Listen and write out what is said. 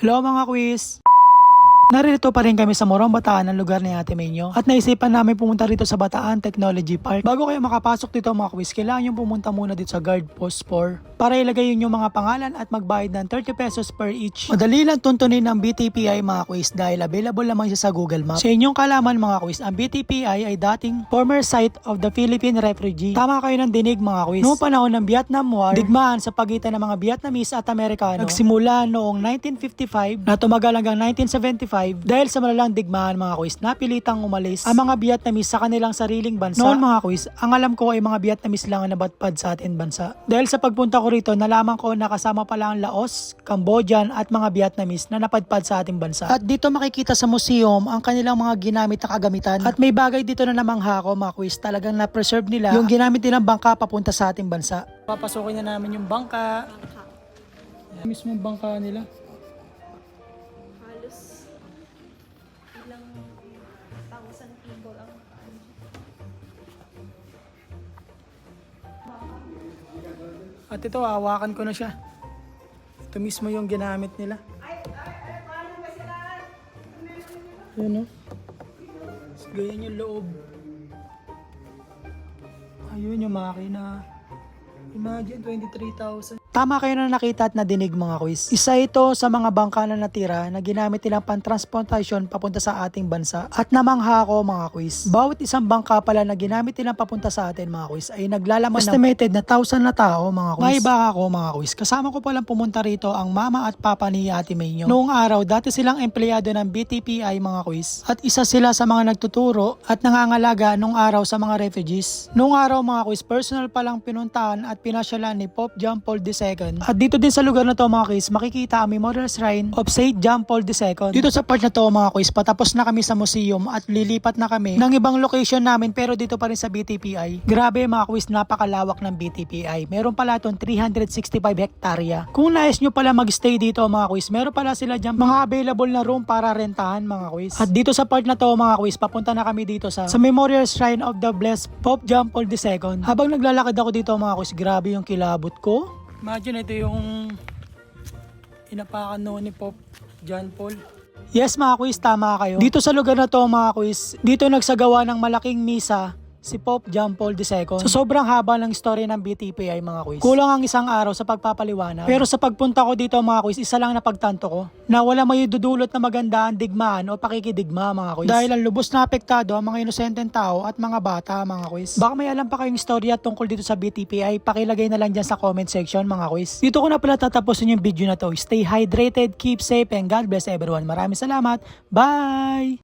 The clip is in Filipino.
Hello mga quiz! Narito pa rin kami sa Morong Bataan, ang lugar ni Ate Menyo. At naisipan namin pumunta rito sa Bataan Technology Park. Bago kayo makapasok dito mga quiz, kailangan yung pumunta muna dito sa guard post 4 para ilagay yung mga pangalan at magbayad ng 30 pesos per each. Madali lang tuntunin ng BTPI mga quiz dahil available lamang siya sa Google Maps. Sa inyong kalaman mga quiz, ang BTPI ay dating former site of the Philippine refugee. Tama kayo ng dinig mga quiz. Noong panahon ng Vietnam War, digmaan sa pagitan ng mga Vietnamese at Amerikano nagsimula noong 1955 na tumagal hanggang 1975. Dahil sa malalang digmaan mga quiz, napilitang umalis ang mga Vietnamese sa kanilang sariling bansa. Noon mga quiz, ang alam ko ay mga Vietnamese lang ang nabatpad sa ating bansa. Dahil sa pagpunta ko rito, nalaman ko na kasama pala ang Laos, Cambodian at mga Vietnamese na napadpad sa ating bansa. At dito makikita sa museum ang kanilang mga ginamit na kagamitan. At may bagay dito na namangha ko mga quiz, talagang na-preserve nila yung ginamit nilang bangka papunta sa ating bansa. Papasukin na namin yung bangka. Yung mismong bangka nila. Ilang thousand people ang At ito, hawakan ko na siya. Ito mismo yung ginamit nila. Ayun o. Ganyan yung loob. Ayun yung makina. Imagine, 23,000. Tama kayo na nakita at nadinig mga quiz. Isa ito sa mga bangka na natira na ginamit nilang pantransportasyon papunta sa ating bansa. At namangha ko mga quiz. Bawat isang bangka pala na ginamit nilang papunta sa atin mga quiz ay naglalaman estimated na 1,000 na tao mga quiz. May baka ko mga quiz. Kasama ko palang pumunta rito ang mama at papa ni Ate Menyo. Noong araw, dati silang empleyado ng BTPI mga quiz. At isa sila sa mga nagtuturo at nangangalaga nung araw sa mga refugees. Noong araw mga quiz, personal palang pinuntahan at pinasyalan ni Pope John Paul II. At dito din sa lugar na to mga quiz, makikita ang Memorial Shrine of St. John Paul II. Dito sa part na to mga quiz, patapos na kami sa museum at lilipat na kami ng ibang location namin pero dito pa rin sa BTPI. Grabe mga quiz, napakalawak ng BTPI. Meron pala itong 365 hektarya. Kung nais nyo pala magstay dito mga quiz, meron pala sila dyan mga available na room para rentahan mga quiz. At dito sa part na to mga quiz, papunta na kami dito sa Memorial Shrine of the Blessed Pope John Paul II. Habang naglalakad ako dito mga quiz, grabe yung kilabot ko. Imagine ito yung inapakan noon ni Pope John Paul. Yes mga quiz, tama kayo. Dito sa lugar na to mga quiz, dito nagsagawa ng malaking misa si Pope John Paul II. So sobrang haba ng story ng BTPI mga quiz. Kulang ang isang araw sa pagpapaliwanag. Pero sa pagpunta ko dito mga quiz, isa lang na pagtanto ko na wala may dudulot na magandaan digmaan o pakikidigma mga quiz. Dahil ang lubos na apektado ang mga inosenteng tao at mga bata mga quiz. Baka may alam pa kayong istorya tungkol dito sa BTPI, pakilagay na lang dyan sa comment section mga quiz. Dito ko na pala tatapusin yung video na to. Stay hydrated, keep safe, and God bless everyone. Maraming salamat. Bye!